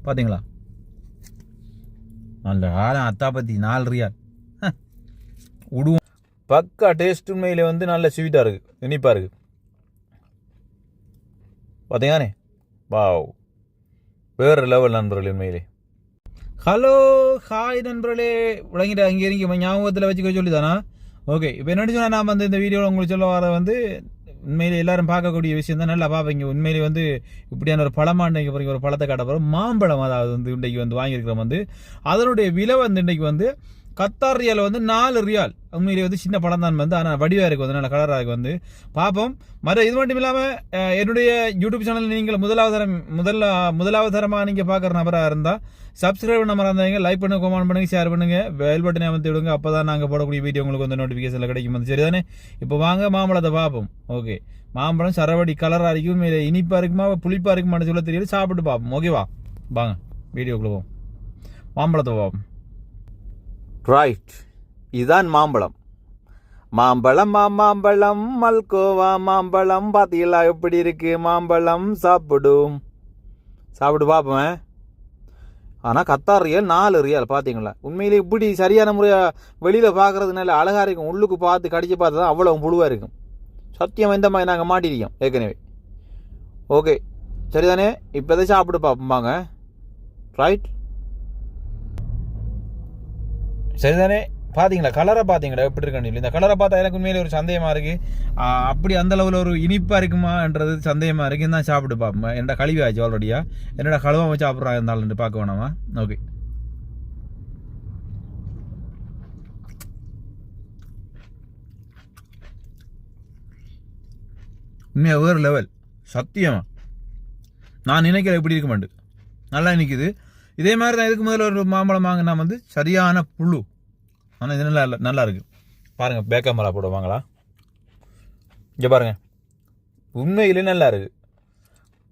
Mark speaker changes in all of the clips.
Speaker 1: பார்த்தீங்களா? நல்ல ஆழம் அத்தாப்பத்தி 4 ரியால் விடுவோம். பக்கா டேஸ்ட் உண்மையில் வந்து நல்ல ஸ்வீட்டாக இருக்குது, இனிப்பாக இருக்குது. பார்த்தீங்கன்னே, வாவ், வேறு லெவல் நண்பர்களே உண்மையிலே. ஹலோ ஹாய் நண்பர்களே, விளங்கிட்டு அங்கே இறங்கி ஞாபகத்தில் வச்சுக்க சொல்லி தானா? ஓகே, இப்போ என்ன சொன்னால் நான் வந்து இந்த வீடியோவில் உங்களுக்கு சொல்ல வர வந்து உண்மையிலே எல்லாரும் பார்க்கக்கூடிய விஷயம் தான். நல்லா பார்ப்பீங்க. உண்மையிலே வந்து இப்படியான ஒரு பழமாண்டைக்கு போகிறீங்க, ஒரு பழத்தை காட்ட போகிறோம். மாம்பழம், அதாவது வந்து இன்றைக்கு வந்து வாங்கியிருக்கிறோம். வந்து அதனுடைய விலை வந்து இன்றைக்கு வந்து கத்தார் ரியால் வந்து 4 ரியால். உண்மையிலே வந்து சின்ன பழம் தான் வந்து, ஆனால் வடிவாக இருக்குது வந்து, நல்ல கலராக இருக்குது வந்து பார்ப்போம். இது மட்டும் இல்லாமல் என்னுடைய யூடியூப் சேனல் நீங்கள் முதலாவது தரமாக நீங்கள் பார்க்குற நபராக இருந்தால் சப்ஸ்கிரைப் நம்பராக இருந்தாங்க, லைக் பண்ணுங்க, கமெண்ட் பண்ணுங்க, ஷேர் பண்ணுங்க, பெல் பட்டனை அமைத்து விடுங்க. அப்போ தான் நாங்கள் போடக்கூடிய வீடியோ உங்களுக்கு வந்து நோட்டிஃபிகேஷனில் கிடைக்கும் வந்து. சரிதானே? இப்போ வாங்க மாம்பழத்தை பார்ப்போம். ஓகே, மாம்பழம் சரவடி கலராக இருக்கும், மேலே இனிப்பாக இருக்குமா புளிப்பாக இருக்குமான்னு சொல்ல தெரியாது. சாப்பிட்டு பார்ப்போம். ஓகேவா? வாங்க வீடியோக்குள்ளே போவோம். மாம்பழத்தை பார்ப்போம். ரைட், இதுதான் மாம்பழம். மாம்பழம் மாம்பழம் மல்கோவா மாம்பழம். பார்த்தீங்களா எப்படி இருக்கு மாம்பழம்? சாப்பிட்டு பார்ப்போம். ஆனால் கத்தார் ரியால் 4 ரியால். பார்த்தீங்களா? உண்மையிலே இப்படி சரியான முறையாக வெளியில் பார்க்குறதுனால அழகாக இருக்கும். உள்ளுக்கு பார்த்து கடிச்சு பார்த்து தான் அவ்வளோ புழுவாக இருக்கும். சத்தியம் இந்த மாதிரி நாங்கள் மாட்டிருக்கோம் ஏற்கனவே. ஓகே, சரிதானே? இப்போ எதை சாப்பிட்டு பார்ப்போம்பாங்க. ரைட், சரிதானே? பார்த்தீங்களா கலரை? பார்த்தீங்களா எப்படி இருக்குன்னு? இந்த கலரை பார்த்தா எனக்கு உண்மையிலே ஒரு சந்தேகமாக இருக்குது. அப்படி அந்த அளவில் ஒரு இனிப்பாக இருக்குமான்றது சந்தேகமாக இருக்குது. தான் சாப்பிட்டு பார்ப்போம். என்னோட கழுவி ஆச்சு ஆல்ரெடியா. என்னோட கழுவாக வச்சு சாப்பிட்றாங்க இருந்தாலும் பார்க்க வேணாமா? ஓகே, உண்மையாக வேறு லெவல். சத்தியமா நான் நினைக்கிற எப்படி இருக்க மாட்டேன். நல்லா நிற்குது. இதே மாதிரி தான் இதுக்கு முதல்ல ஒரு மாம்பழம் வாங்கினா வந்து சரியான புழு. ஆனால் இது நல்லா இருக்குது. பாருங்கள், பேக் கேமரா போடுவாங்களா? இங்கே பாருங்கள், உண்மையிலே நல்லா இருக்குது.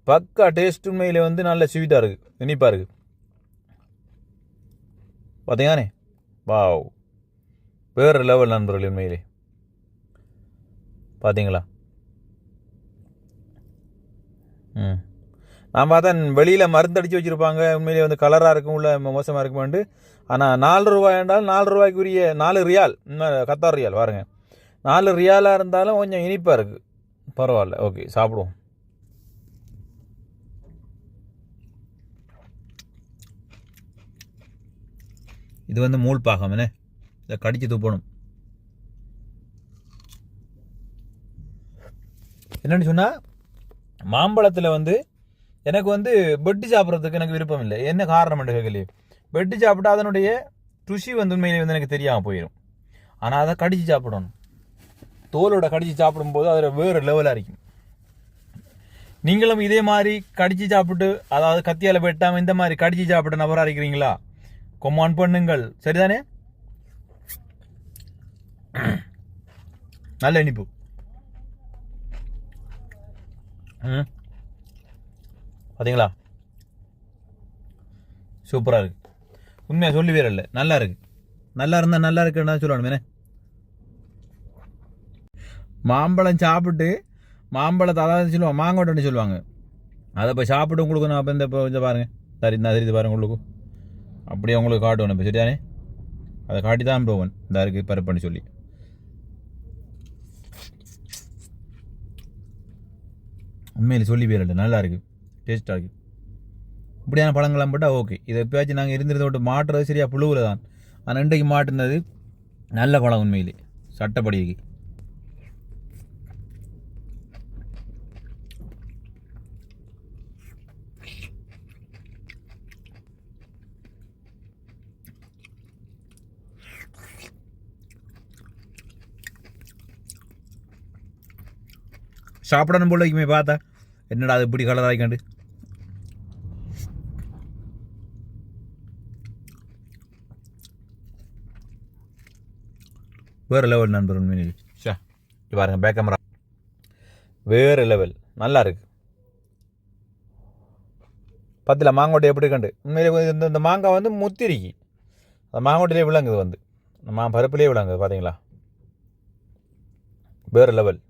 Speaker 1: பக்கா டேஸ்ட் உண்மையிலே வந்து நல்ல ஸ்வீட்டாக இருக்குது, இனிப்பாக இருக்குது. பார்த்தீங்கன்னே, வாவ், வேறு லெவல் நண்பர்கள் உண்மையிலே. பார்த்தீங்களா? நான் பார்த்தேன் வெளியில் மருந்து அடித்து வச்சுருப்பாங்க. உண்மையிலே வந்து கலராக இருக்கும், உள்ள மோசமாக இருக்குமாண்டு. ஆனால் 4 ரூபாய் என்றால் 4 ரூபாய்க்குரிய 4 ரியால் கத்தார் ரியால். பாருங்க, 4 ரியாலாக இருந்தாலும் கொஞ்சம் இனிப்பாக இருக்குது. பரவாயில்ல. ஓகே, சாப்பிடுவோம். இது வந்து மூள் பாகம் என்ன, இதை கடிச்சு துப்பணும். என்னென்னு சொன்னால், மாம்பழத்தில் வந்து எனக்கு வந்து வெட்டி சாப்பிட்றதுக்கு எனக்கு விருப்பம் இல்லை. என்ன காரணம் என்று கேட்கலையே. வெட்டி சாப்பிட்டா அதனுடைய ருசி வந்து உண்மையிலே வந்து எனக்கு தெரியாமல் போயிடும். ஆனால் அதை கடிச்சு சாப்பிடணும். தோலோட கடிச்சு சாப்பிடும்போது அதில் வேறு லெவலாக இருக்கும். நீங்களும் இதே மாதிரி கடிச்சு சாப்பிட்டு, அதாவது கத்தியால் வெட்டாமல் இந்த மாதிரி கடிச்சு சாப்பிட்ட நபராக இருக்கிறீங்களா? கொமான் பண்ணுங்கள். சரிதானே? நல்ல இனிப்பு. பார்த்தீங்களா? சூப்பராக இருக்குது. உண்மையாக சொல்லி வேற இல்லை, நல்லா இருக்குது. நல்லா இருந்தால் நல்லா இருக்குன்னு சொல்லணும். மாம்பழம் சாப்பிட்டு மாம்பழத்தை அதாவது சொல்லுவாங்க மாங்கோட்டன்னு சொல்லுவாங்க. அதை இப்போ சாப்பிட்டு உங்களுக்கு நான் இப்போ இந்த பாருங்கள், தெரியுது பாருங்கள் உங்களுக்கு. அப்படியே உங்களுக்கு காட்டுவேன் இப்போ. சரிதானே? அதை காட்டி தான் போவேன். இந்த இருக்குது பருப்புன்னு சொல்லி. உண்மையில் சொல்லி வேற இல்லை, நல்லா இருக்குது, டேஸ்ட்டாக இருக்குது. இப்படியான பழங்கள்லாம் போட்டால் ஓகே. இதை எப்பயாச்சும் நாங்கள் இருந்திருந்த விட்டு மாட்டுறது சரியாக புழுவில் தான். ஆனால் இன்றைக்கு மாட்டுனது நல்ல பழம் உண்மையிலே, சட்டப்படிக்கு. சாப்பிடணும் போல இருக்குமே பார்த்தா. என்னடா அது இப்படி கலர் ஆகிக்காண்டு. வேறு லெவல் நண்பர் உண்மையிலே. பாருங்கள், பேக் கேமரா வேறு லெவல், நல்லா இருக்கு. பத்தில் மாங்கோட்டை எப்படி கண்டு உண்மையிலே இந்த மாங்காய் வந்து முத்திரிக்கி அந்த மாங்கோட்டையிலே விளங்குது வந்து, பருப்புலேயே விளங்குது. பார்த்தீங்களா? வேறு லெவல்.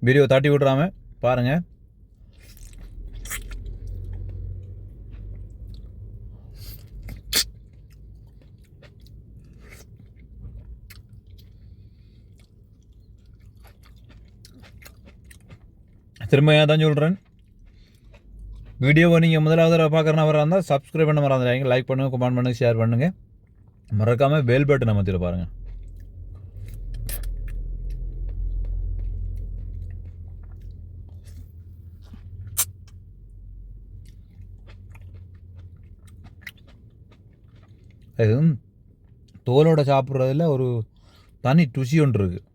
Speaker 1: வீடியோ தட்டி விட்றாம பாருங்கள். திரும்ப தான் சொல்கிறேன், வீடியோவை நீங்கள் முதலாவது பார்க்குறவராக இருந்தால் சப்ஸ்கிரைப் பண்ண மறந்துடாதீங்க. லைக் பண்ணுங்கள், கமெண்ட் பண்ணுங்கள், ஷேர் பண்ணுங்கள். மறக்காமல் பெல் பட்டன் அமைத்திட்டு பாருங்கள். அது தோலோட சாப்பிட்றதுல ஒரு தனி ருசி ஒன்று இருக்குது.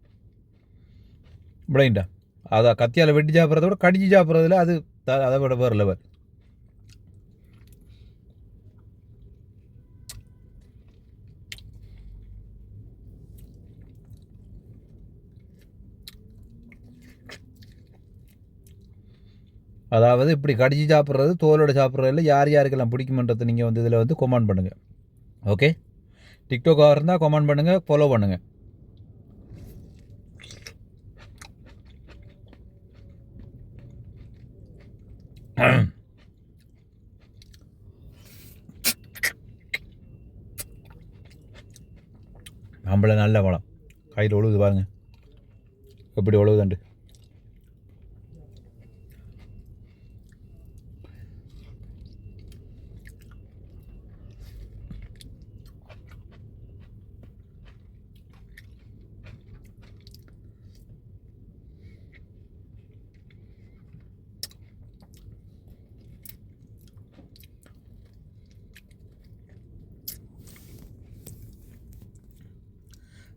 Speaker 1: இப்படின்டா அதை கத்தியால் வெட்டி சாப்பிட்றத விட கடிச்சு சாப்பிட்றதுல அது அதை விட வேறு லெவல். அதாவது இப்படி கடிச்சு சாப்பிட்றது தோலோட சாப்பிட்றதுல யார் யாருக்கெல்லாம் பிடிக்குமன்றதை நீங்கள் வந்து இதில் வந்து கமெண்ட் பண்ணுங்கள். ஓகே, டிக்டாக்காக இருந்தால் கமெண்ட் பண்ணுங்கள், ஃபாலோ பண்ணுங்கள். நம்மள நல்ல பழம் கையில் ஒழுகுது பாருங்க, எப்படி ஒழுகுதுண்டு.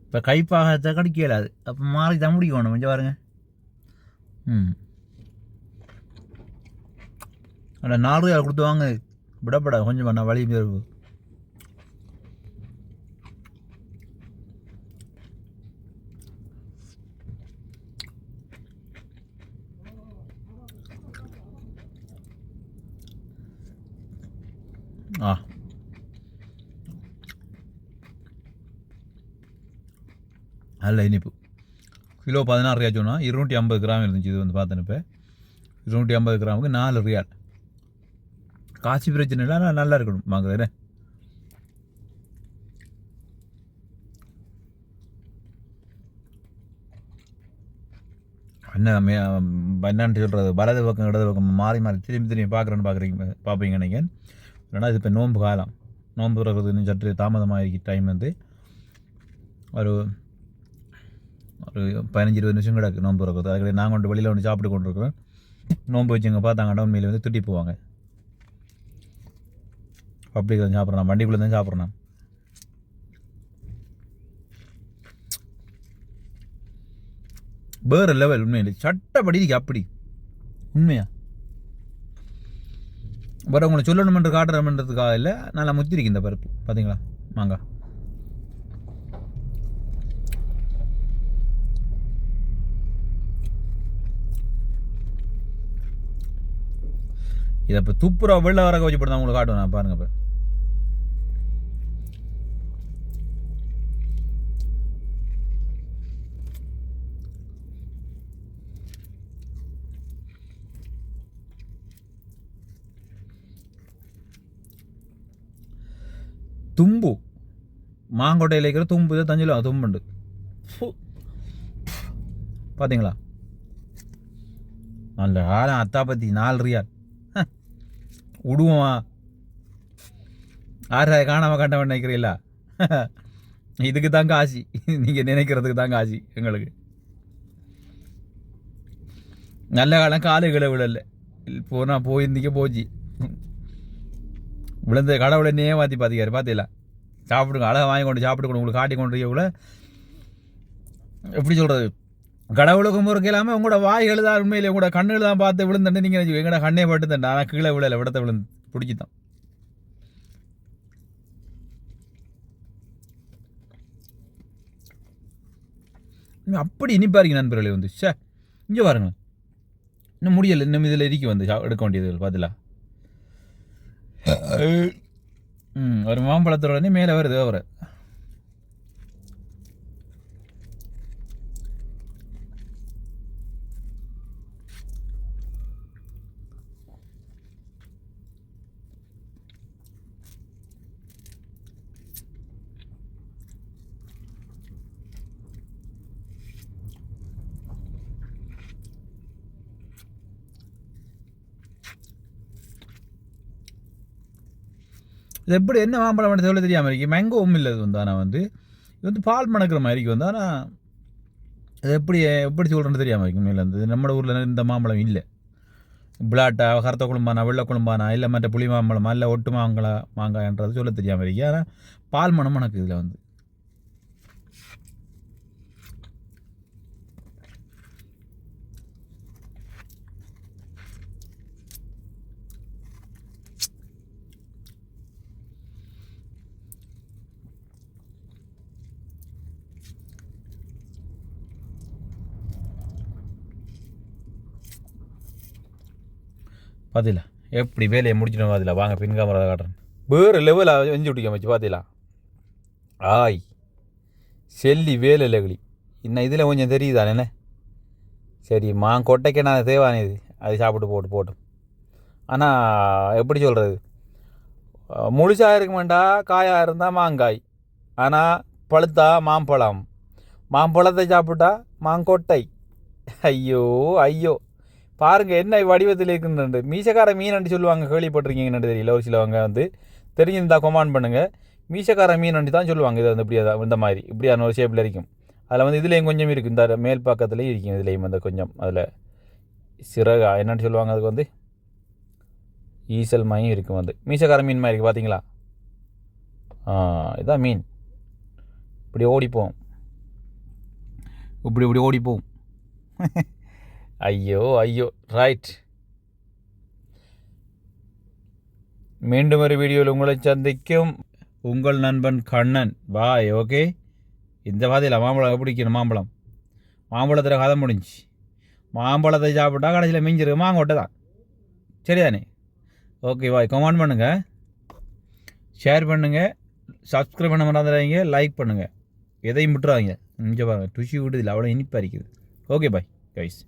Speaker 1: இப்போ கைப்பாகத்தை கடிக்க இயலாது, அப்போ மாறி தான் முடிக்கணும். கொஞ்சம் பாருங்க. ஆனால் 4 ரூபாய் கொடுத்து வாங்க, விடப்படா கொஞ்சம் பண்ண வழி பேர். நல்ல இனிப்பு. கிலோ 16 ரூபா சொன்னால் 250 கிராம் இருந்துச்சு. இது வந்து பார்த்தேன், இப்போ 250 கிராமுக்கு 4 ரியால். காசு பிரச்சனை இல்லை, ஆனால் நல்லா இருக்கணும் வாங்குறேன். என்னன்னு சொல்கிறது, வலது பக்கம் இடது பக்கம் மாறி மாறி திரும்பி பார்ப்பீங்க நினைக்கிறேன். இல்லைனா இது இப்போ நோன்பு காலம், நோன்பு திறக்கிறது இன்னும் சற்று தாமதமாக டைம் வந்து ஒரு 15-20 நிமிஷம் கிடக்கு நோன்பு திறக்கிறது. அதுக்கு நாங்கள் கொண்டு வெளியில் ஒன்று சாப்பிட்டு கொண்டு இருக்கிறோம். நோன்பு வச்சுங்க பார்த்தாங்கடா உண்மையில வந்து திட்டி போவாங்க. பப்ளிக் தான் சாப்பிட்றோம், வண்டிக்குள்ளே தான் சாப்பிட்றோம். வேறு லெவல் உண்மையில சட்டப்படி அப்படி உண்மையா வேறு உங்களை சொல்லணுமென்று காட்டுறோம்ன்றதுக்காக இல்லை, நல்லா முத்திருக்கு இந்த பருப்பு. பார்த்தீங்களா மாங்காய். இதை இப்போ துப்புரா வெள்ளை வரக்க வச்சு போட்டு உங்களுக்கு காட்டுவேன் நான், பாருங்க. இப்போ தும்பு மாங்கொட்டையில் இருக்கிற தும்பு, இதை தஞ்சில தும்புண்டு. பார்த்தீங்களா, நல்ல காலம். அத்தாப்பத்தி 4 ரியால் விடுவோமா? 6 ரூபாய் காணாமல் கண்டவன் நினைக்கிறீங்களா? இதுக்கு தான் காசி, நீங்கள் நினைக்கிறதுக்கு தான் காசி எங்களுக்கு. நல்ல காலம் காலுகளை விடலை, போனால் போயிருந்தீங்க போச்சு. விழுந்த கடவுளை ஏமாற்றி பார்த்திக்காரு. பார்த்தீங்களா, சாப்பிடுங்க, அழகாக வாங்கி கொண்டு சாப்பிட்டு கொண்டு உங்களுக்கு காட்டி கொண்டு இருக்கக்குள்ள எப்படி சொல்கிறது, கடவுளுக்கும் முறுக்க இல்லாமல் உங்களோட வாய்கள் தான் உண்மையிலே உங்களோட கண்ணுகள் தான் பார்த்து விழுந்துட்டு நீங்கள் நினச்சி எங்கட கண்ணே பட்டு தண்டா. ஆனால் கீழே விழலை, விடத்தை விழுந்து பிடிச்சி தான். அப்படி இனிப்பாருங்க நண்பர்களே வந்து. சே, இங்கே பாருங்க, இன்னும் முடியலை, இன்னும் இதில் இருக்கு வந்து எடுக்க வேண்டியது. பார்த்தீங்களா, ஒரு மாம்பழத்தோடனே மேலே வருது அவர். இது எப்படி என்ன மாம்பழம் சொல்ல தெரியாமல் இருக்கு. மேங்கோவும் இல்லை இது வந்து. ஆனால் வந்து இது வந்து பால் மணக்கிற மாதிரி இருக்கு வந்து. ஆனால் அது எப்படி சொல்கிறேன்னு தெரியாமல் இருக்கு. உண்மையில் வந்து நம்ம ஊரில் இந்த மாம்பழம் இல்லை. பிளாட்டா, கருத்த குழும்பானா, வெள்ளை குழும்பானா, இல்லை மற்ற புளி மாம்பழமா, இல்லை ஒட்டு மாங்காய்ன்றது சொல்ல தெரியாமல் இருக்கு. ஆனால் பால் மணம் மணக்கு இதில் வந்து. பார்த்தீங்களா எப்படி வேலையை முடிச்சிடும். பார்த்தீங்களா, வாங்க பின் கேமரா காட்டுறேன். வேறு லெவலாக வெஞ்சு விட்டிக்க வச்சு பார்த்தீங்களா. ஆய் செல்லி வேலை லெவலி. இன்னும் இதில் கொஞ்சம் தெரியுதானே என்ன. சரி கொட்டைக்கு நான் தேவானே இது அது சாப்பிட்டு போட்டும். ஆனால் எப்படி சொல்கிறது, முழுசாக இருக்க மாட்டா, காயாக இருந்தால் மாங்காய், ஆனால் பழுத்தா மாம்பழத்தை சாப்பிட்டா மாங்கொட்டை. ஐயோ ஐயோ பாருங்கள் என்ன வடிவத்தில் இருக்குன்னு. மீசக்கார மீன் சொல்லுவாங்க, கேள்விப்பட்டிருக்கீங்கன்னு தெரியல. ஒரு சிலவங்க வந்து தெரிஞ்சிருந்தா கொமாண்ட் பண்ணுங்கள். மீசக்கார மீன் தான் சொல்லுவாங்க. இது வந்து இப்படியா இந்த மாதிரி இப்படியான ஒரு ஷேப்பில் இருக்கும். அதில் வந்து இதுலேயும் கொஞ்சம் இருக்குது, இந்த மேல் பக்கத்துலேயும் இருக்கும். இதுலேயும் வந்து கொஞ்சம் அதில் சிறகா என்னென்னு சொல்லுவாங்க, அதுக்கு வந்து ஈசல் மாயும் இருக்கும். வந்து மீசக்கார மீன் மாதிரி இருக்குது பார்த்தீங்களா. இதான் மீன். இப்படி ஓடிப்போம், இப்படி ஓடிப்போம். ஐயோ ஐயோ ரைட். மீண்டும் ஒரு வீடியோவில் உங்களை சந்திக்கும் உங்கள் நண்பன் கண்ணன். பாய். ஓகே. இந்த பாதையில் மாம்பழம் எப்படி இருக்கணும். மாம்பழத்தில் கதை முடிஞ்சு. மாம்பழத்தை சாப்பிட்டா கடைசியில் மிஞ்சிருக்கு மாங்கொட்டை தான். சரிதானே. Okay bye. கமெண்ட் பண்ணுங்கள், ஷேர் பண்ணுங்கள், சப்ஸ்கிரைப் பண்ண மறந்துடாதீங்க, லைக் பண்ணுங்கள், எதையும் விட்டுறாதீங்க. இங்கே பாருங்கள் டுஷி விடுதில்லை, அவ்வளோ இனிப்பாக இருக்குது. Okay bye guys.